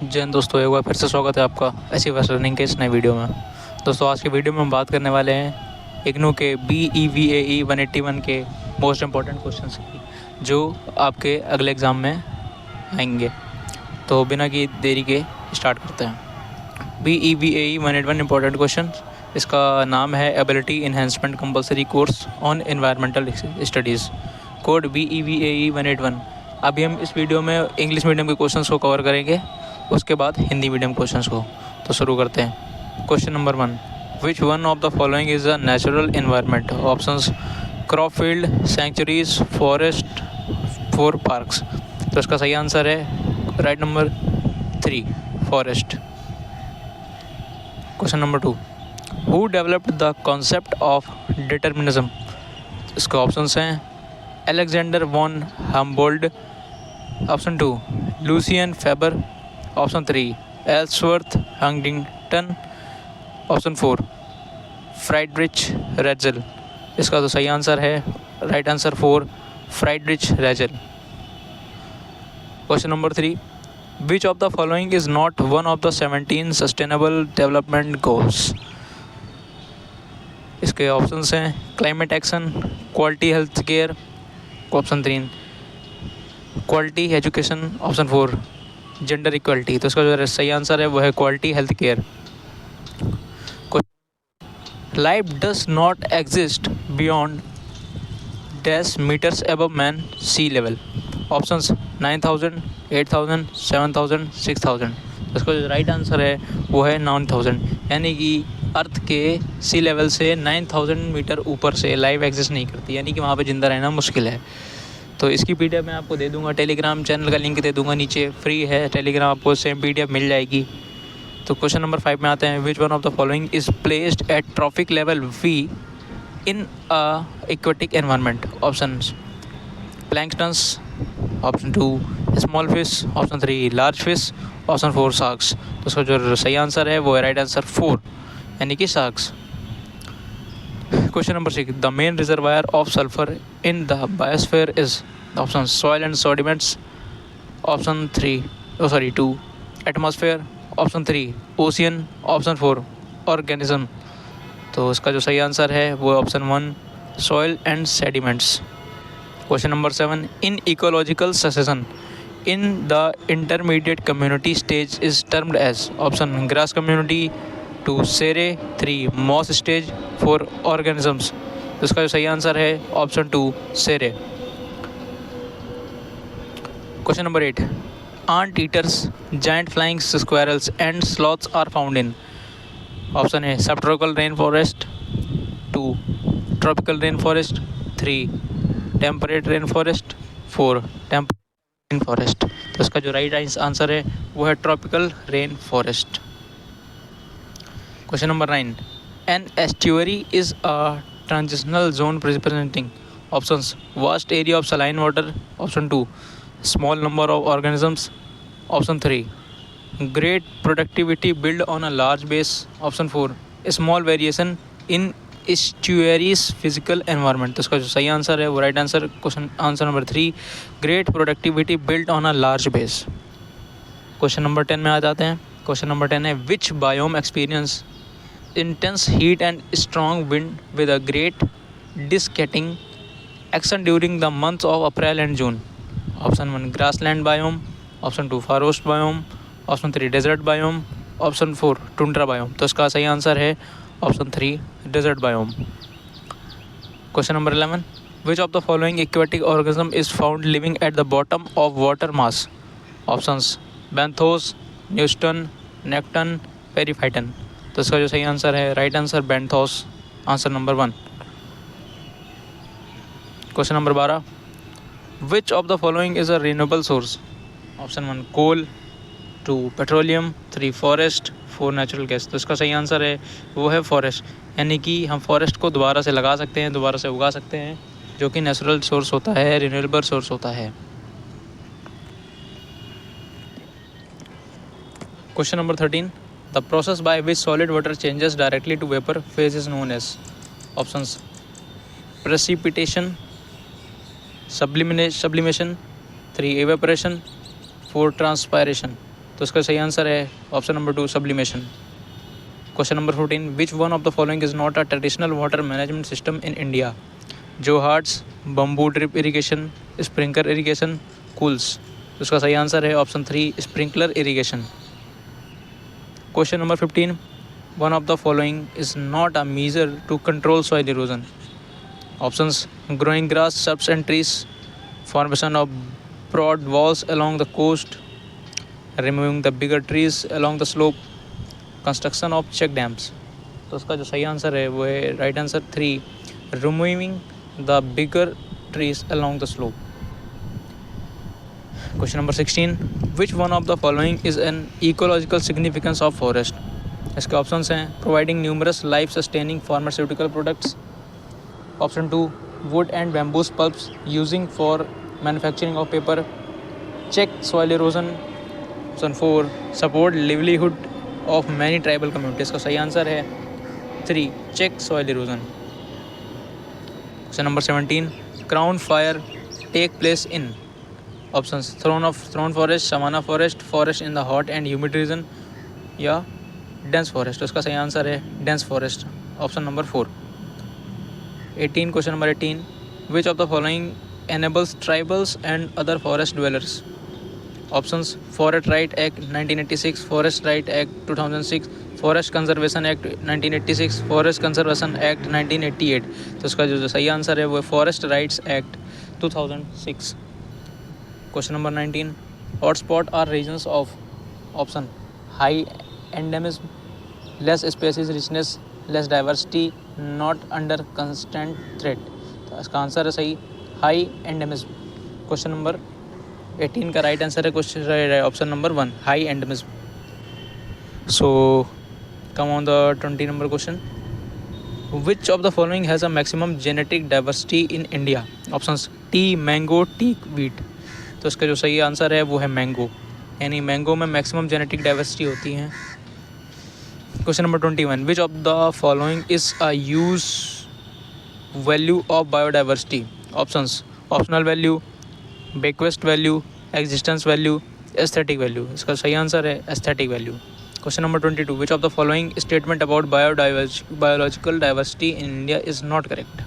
जय हिंद दोस्तों, एक बार फिर से स्वागत है आपका ऐसी बस लर्निंग के इस नए वीडियो में। दोस्तों आज के वीडियो में हम बात करने वाले हैं इग्नू के BEVAE 181 के मोस्ट इम्पॉर्टेंट क्वेश्चंस की, जो आपके अगले एग्ज़ाम में आएंगे। तो बिना की देरी के स्टार्ट करते हैं। BEVAE 181 इम्पॉर्टेंट क्वेश्चन, इसका नाम है ability enhancement compulsory course on environmental studies, code BEVAE 181। अभी हम इस वीडियो में इंग्लिश मीडियम के क्वेश्चंस को कवर करेंगे, उसके बाद हिंदी मीडियम क्वेश्चंस को। तो शुरू करते हैं। Question number 1, which one of the following is a natural environment? Options crop field, sanctuaries, forest, 4 parks. तो इसका सही आंसर है right number 3, forest. Question number 2, who developed the concept of determinism? इसके ऑप्शंस हैं Alexander von Humboldt, option 2 Lucien Febvre, option 3 Ellsworth Huntington, option 4 Friedrich Ratzel. इसका तो सही answer है right answer 4, Friedrich Ratzel. Question number 3, which of the following is not one of the 17 sustainable development goals? इसके options हैं climate action, quality health care, option 3 quality education, option 4 gender equality. तो इसका जो सही answer है वो है quality health care. Life does not exist beyond dash metres above mean sea level. Options 9000, 8000, 7000, 6000। इसका जो राइट आंसर है वो है 9000, यानी कि अर्थ के सी लेवल से 9000 मीटर ऊपर से लाइफ एग्जिस्ट नहीं करती, यानी कि वहाँ पे ज़िंदा रहना मुश्किल है। तो इसकी PDF मैं आपको दे दूंगा, टेलीग्राम चैनल का लिंक दे दूंगा नीचे, फ्री है टेलीग्राम, आपको सेम PDF मिल जाएगी। तो क्वेश्चन नंबर 5 में आते हैं, विच one of the following is placed at trophic level V in a aquatic environment? Option planktons, option 2 small fish, option 3 large fish, option 4 sharks. तो उसका जो सही आंसर है वो है राइट आंसर 4, यानी कि sharks. Question number 6, the main reservoir of sulfur in the biosphere is? Option soil and sediments, option 2 atmosphere, option 3 ocean, option 4 organism। तो इसका जो सही आंसर है वो option 1 soil and sediments। Question number 7, in ecological succession in the intermediate community stage is termed as? Option grass community, 2 सेरे, 3 moss stage, 4 organisms. तो इसका जो सही आंसर है option 2 sere. Question number 8, anteaters, giant flying squirrels and sloths are found in? Option है subtropical rain forest, 2 tropical rain forest, 3 temperate rain forest, 4 temperate rain forest. तो इसका जो right answer है वो है tropical rain forest. Question number 9, an estuary is a transitional zone representing? Options vast area of saline water, option 2 small number of organisms, option 3 great productivity built on a large base, option 4 small variation in estuaries physical environment। तो इसका जो सही answer है वो right answer question answer number 3 great productivity built on a large base. Question number 10 में आ जाते हैं। क्वेश्चन नंबर 10 है, which biome experience intense heat and strong wind with a great desiccating action during the months of April and June? Option 1 grassland biome, option 2 forest biome, option 3 desert biome, option 4 tundra biome। तो इसका सही answer है option 3 desert biome। Question number 11, which of the following aquatic organism is found living at the bottom of water mass? Options benthos, neuston, necton, periphyton। तो इसका जो सही answer है right answer benthos, answer number 1। Question number 12, which of the following is a renewable source? Option 1 coal, 2 petroleum, 3 forest, 4 natural gas. तो इसका सही answer है वो है फॉरेस्ट, यानी कि हम फॉरेस्ट को दोबारा से लगा सकते हैं, दोबारा से उगा सकते हैं, जो कि नेचुरल सोर्स होता है, रिन्यूएबल सोर्स होता है। Question number 13, the process by which solid water changes directly to vapor phase is known as? Options precipitation, sublimation, 3 evaporation, 4 transpiration। तो इसका सही आंसर है option number 2 sublimation. Question number 14, which one of the following is not a traditional water management system in India? जो हार्ट्स, bamboo drip irrigation, sprinkler irrigation, kuls. तो इसका सही answer है option 3 sprinkler irrigation. Question number 15, one of the following is not a measure to control soil erosion? Options growing grass, shrubs and trees, formation of broad walls along the coast, removing the bigger trees along the slope, construction of check dams। तो उसका जो सही answer है वो है right answer 3 removing the bigger trees along the slope। Question number 16, which one of the following is an ecological significance of forest? इसके options हैं providing numerous life sustaining pharmaceutical products, option 2 wood and bamboo pulps using for manufacturing of paper, check soil erosion, option 4 support livelihood of many tribal communities। का सही answer है 3 check soil erosion। Question number 17, crown fire take place in? Options thorn forest, savanna forest, forest in the hot and humid region या dense forest. तो इसका सही answer है dense forest, option number 4। 18, question number 18, which of the following enables tribals and other forest dwellers? Options forest right act 1986, forest right act 2006, forest conservation act 1986, forest conservation act 1988। तो इसका जो सही answer है वो forest rights act 2006। Question number 19, hotspot are regions of? Option high endemism, less species richness, less diversity, not under constant threat. तो इसका answer है सही हाई एंडेमिज्म। क्वेश्चन नंबर 18 का राइट आंसर है question option number 1 high endemism. So come on the 20 number question, which of the following has a maximum genetic diversity in India? Options T mango, T wheat. तो इसका जो सही answer है वो है mango, यानी mango में मैक्सिमम जेनेटिक डाइवर्सिटी होती है। Question number 21, which of the following is a use value of biodiversity? Options optional value, bequest value, existence value, aesthetic value. इसका सही आंसर है aesthetic value. Question number 22, which of the following statement about biological diversity in India is not correct?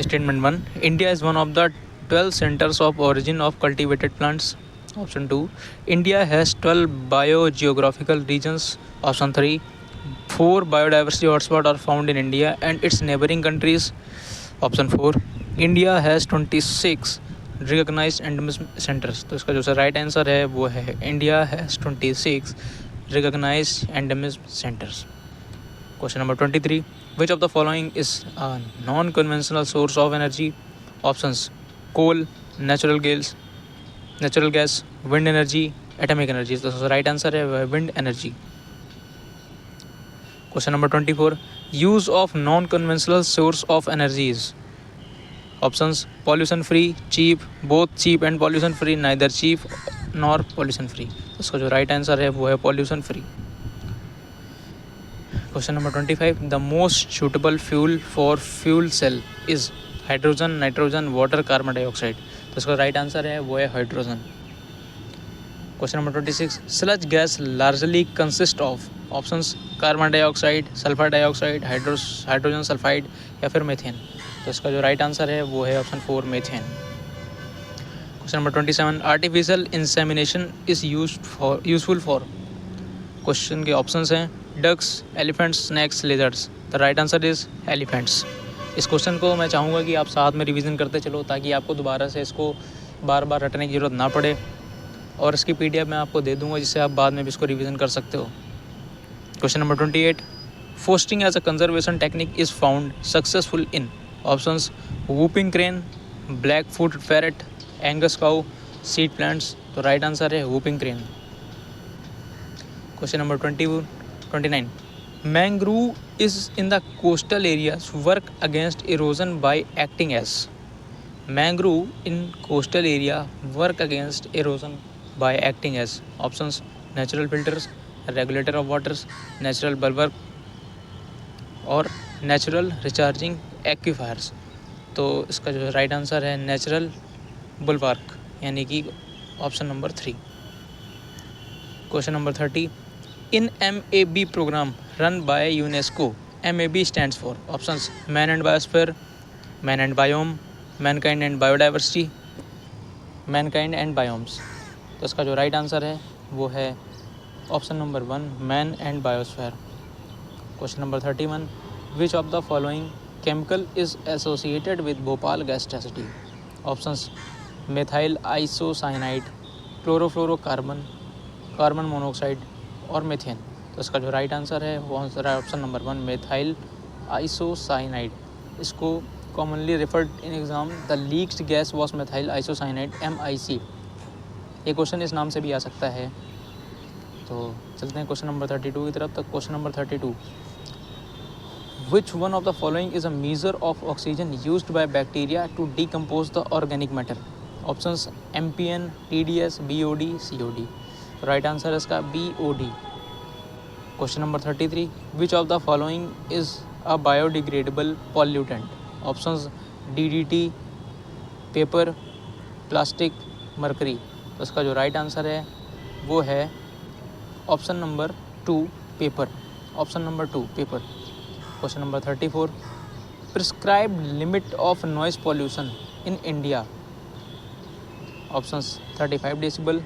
Statement 1, India is one of the 12 centers of origin of cultivated plants. Option 2, India has 12 biogeographical regions. Option 3, 4 biodiversity hotspots are found in India and its neighboring countries. Option 4, India has 26 recognized endemism centers। तो इसका जो right answer है वो है India has 26 recognized endemism centers। Question number 23, which of the following is a non-conventional source of energy? Options coal, natural gas, wind energy, atomic energy। तो right answer है wind energy. Question number 24, use of non conventional source of energies? Options pollution free, cheap, both cheap and pollution free, neither cheap nor pollution free. उसका जो right answer है वो है pollution free. Question number 25, the most suitable fuel for fuel cell is? Hydrogen, nitrogen, water, carbon dioxide. तो इसका right answer है वो है hydrogen. Question number 26, sludge gas largely consist of? Options carbon dioxide, sulphur dioxide, hydrogen sulphide या फिर methane. तो इसका जो राइट आंसर है वो है option 4 methane. Question number 27, artificial insemination is useful for? Question के ऑप्शंस हैं ducks, elephants, snakes, lizards. The right answer is elephants. इस क्वेश्चन को मैं चाहूँगा कि आप साथ में रिवीजन करते चलो ताकि आपको दोबारा से इसको बार बार रटने की ज़रूरत ना पड़े, और इसकी PDF मैं आपको दे दूँगा जिससे आप बाद में भी इसको रिवीजन कर सकते हो। Question number 28, fostering as a conservation technique is found successful in? Options whooping crane, black foot parrot, Angus cow, seed plants. तो राइट आंसर है whooping crane. Question number 29, mangrove is in the coastal areas work against erosion by acting as? Mangrove in coastal area work against erosion by acting as? Options natural filters, regulator of waters, natural bulwark और natural recharging aquifers। तो इसका जो right answer है natural बुलवार्क, यानी कि option number 3। Question number 30, in MAB program run by UNESCO, MAB stands for options man and biosphere, man and biome, mankind and biodiversity, mankind and biomes। तो इसका जो right answer है वो है option number 1 man and biosphere. Question number 31, which of the following chemical is associated with Bhopal gas tragedy? Options methyl isocyanide, chlorofluorocarbon, carbon monoxide और methane. तो इसका जो राइट आंसर है वो आंसर है ऑप्शन नंबर 1 मेथाइल आइसोसाइनाइड। इसको commonly referred in exam the leaked gas was methyl isocyanide MIC। ये question इस नाम से भी आ सकता है। तो चलते हैं क्वेश्चन नंबर 32 की तरफ। तक question number 32, which one of the following is a major of oxygen used by bacteria to decompose the organic matter? Options MPN, TDS, BOD, COD। Right answer है इसका BOD। Question number 33, which of the following is a biodegradable pollutant? Options DDT, paper, plastic, mercury. तो इसका जो right answer है वो है option number 2 paper. Option number 2 paper. Question number 34, prescribed limit of noise pollution in India? Options 35 decibel,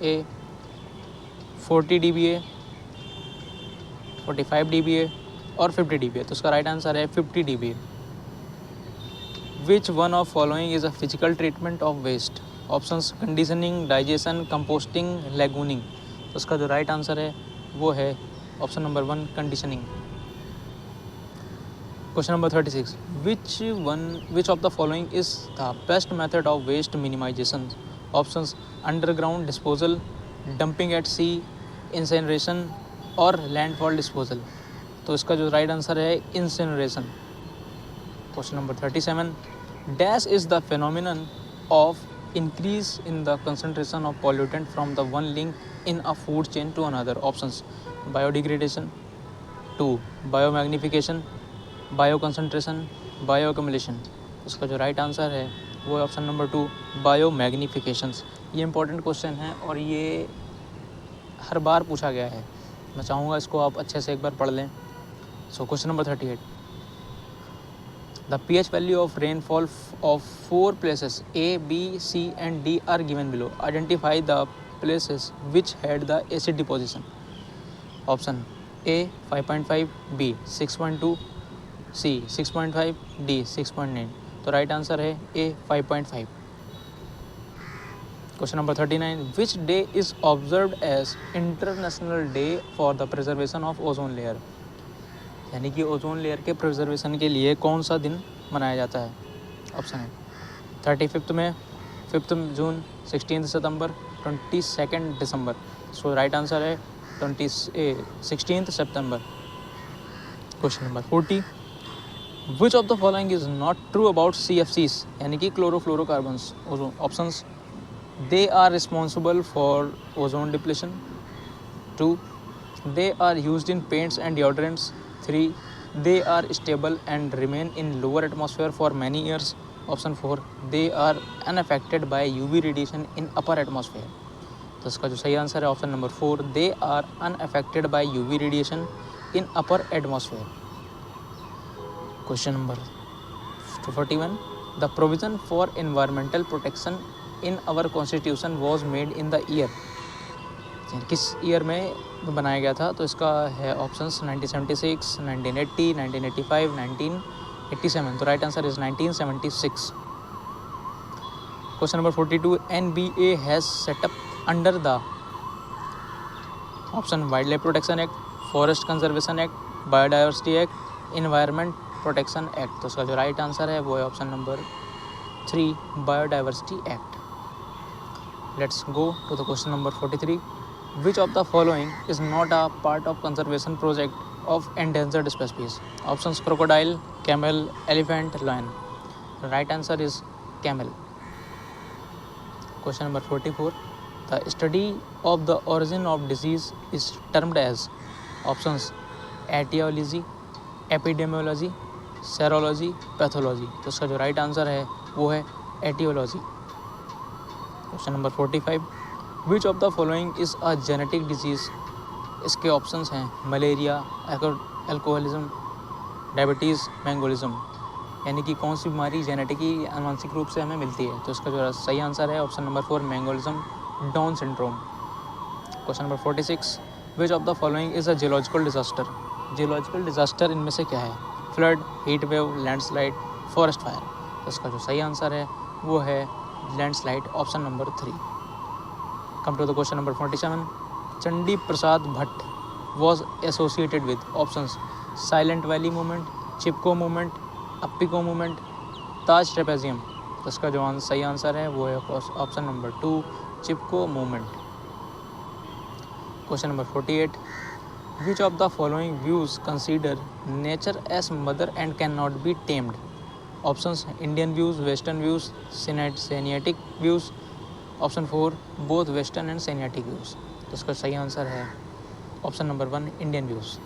A 40 dBA, 45 dBA और 50 dBA। तो उसका right answer है 50 dBA। Which one of following is a physical treatment of waste? Options conditioning, digestion, composting, lagooning. तो उसका जो right answer है वो है option number 1 conditioning. Question number 36, which of the following is the best method of waste minimization? Options underground disposal, dumping at sea, incineration और landfill disposal. तो इसका जो राइट आंसर है incineration. Question number 37, dash is the phenomenon of increase in the concentration of pollutant from the one link in a food chain to another? Options biodegradation, 2 biomagnification, bio concentration, bio accumulation. इसका जो right answer है वो है option number 2 bio मैग्निफिकेशंस। ये important question है और ये हर बार पूछा गया है। मैं चाहूँगा इसको आप अच्छे से एक बार पढ़ लें। So question number 38, the pH value of rainfall of 4 places A, B, C and D are given below. Identify the places which had the acid deposition. Option A 5.5, B 6.2, C 6.5, D 6.9। तो right answer है A 5.5। Question number 39, which day is observed as international day for the preservation of ozone layer? यानी कि ozone layer के preservation के लिए कौन सा दिन मनाया जाता है? ऑप्शन है 35 में, 5 जून, 16 सितंबर, 22 दिसंबर। सो राइट आंसर है 16 सितंबर। Question number 40, which of the following is not true about CFCs यानी कि chlorofluorocarbons? Options they are responsible for ozone depletion, 2 they are used in paints and deodorants, 3 they are stable and remain in lower atmosphere for many years, option 4 they are unaffected by UV radiation in upper atmosphere। तो इसका जो सही answer है option number 4 they are unaffected by UV radiation in upper atmosphere। Question number 41, the provision for environmental protection in our constitution was made in the year? किस year में बनाया गया था? तो इसका है ऑप्शंस 1976, 1980, 1985, 1987। तो right answer is 1976। Question number 42, NBA has set up under the option wildlife protection act, forest conservation act, biodiversity act, environment protection act. तो इसका जो राइट आंसर है वो है option number 3 biodiversity act. Let's go to the question number 43, which of the following is not a part of conservation project of endangered species? Options crocodile, camel, elephant, lion। Right answer is camel। Question number 44, the study of the origin of disease is termed as? Options etiology, epidemiology, serology, pathology। तो इसका जो right answer है वो है etiology। Question number 45, which of the following is a genetic disease. इसके options हैं malaria, alcoholism, diabetes, मैंगोलिज्म। यानी कि कौन सी बीमारी जेनेटिकली आनुवंशिक रूप से हमें मिलती है। तो इसका जो सही आंसर है option number 4 mongolism, Down syndrome. Question number 46, which of the following is a geological disaster. Geological disaster इनमें से क्या है। Flood, heat wave, landslide, forest fire. तो इसका जो सही आंसर है वो है landslide, option number 3। Come to the question number 47, Chandi Prasad Bhatt was associated with options Silent Valley movement, Chipko movement, Appiko movement, Taj trapezium. तो इसका जो सही आंसर है वो है option number 2 Chipko movement. Question number 48, which of the following views consider nature as mother and can not be tamed. Options Indian views, western views, Semitic views. Option 4 both western and Semitic views. तो इसका सही answer है option number 1 Indian views.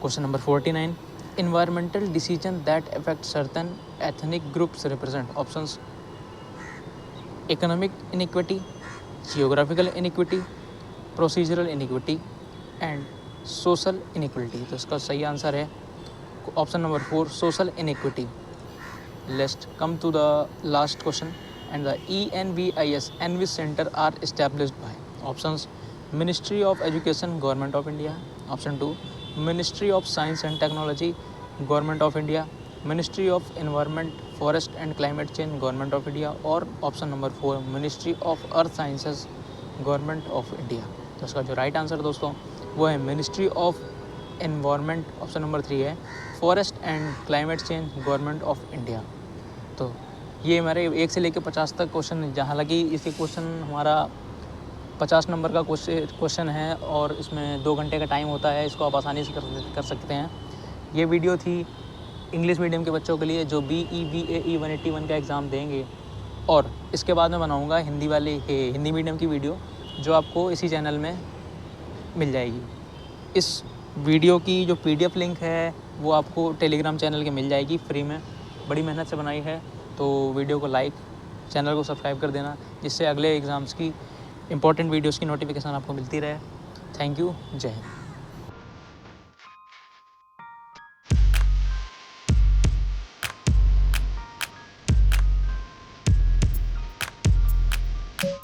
Question number 49, environmental decision that affect certain ethnic groups represent options economic inequity, geographical inequity, procedural inequity and social inequality। तो इसका सही answer है option number 4 social inequity। Let's come to the last question, and the ENVIS Envis Center are established by options Ministry of Education, Government of India, option 2 Ministry of Science and Technology, Government of India, Ministry of Environment, Forest and Climate Change, Government of India, और option number 4 Ministry of Earth Sciences, Government of India। तो इसका जो right answer दोस्तों वो है Ministry of Environment, option number 3 है, forest and climate change, government of India. तो ये हमारे 1 से लेकर 50 तक क्वेश्चन, जहाँ लगी इसके क्वेश्चन हमारा 50 नंबर का क्वेश्चन है और इसमें 2 घंटे का टाइम होता है। इसको आप आसानी से कर सकते हैं। ये वीडियो थी इंग्लिश मीडियम के बच्चों के लिए जो BEBAE 181 का एग्ज़ाम देंगे, और इसके बाद मैं बनाऊंगा हिंदी मीडियम की वीडियो जो आपको इसी चैनल में मिल जाएगी। इस वीडियो की जो PDF लिंक है वो आपको टेलीग्राम चैनल के मिल जाएगी फ्री में, बड़ी मेहनत से बनाई है। तो वीडियो को लाइक, चैनल को सब्सक्राइब कर देना, जिससे अगले एग्ज़ाम्स की इंपॉर्टेंट वीडियोज़ की नोटिफिकेशन आपको मिलती रहे। थैंक यू, जय हिंद।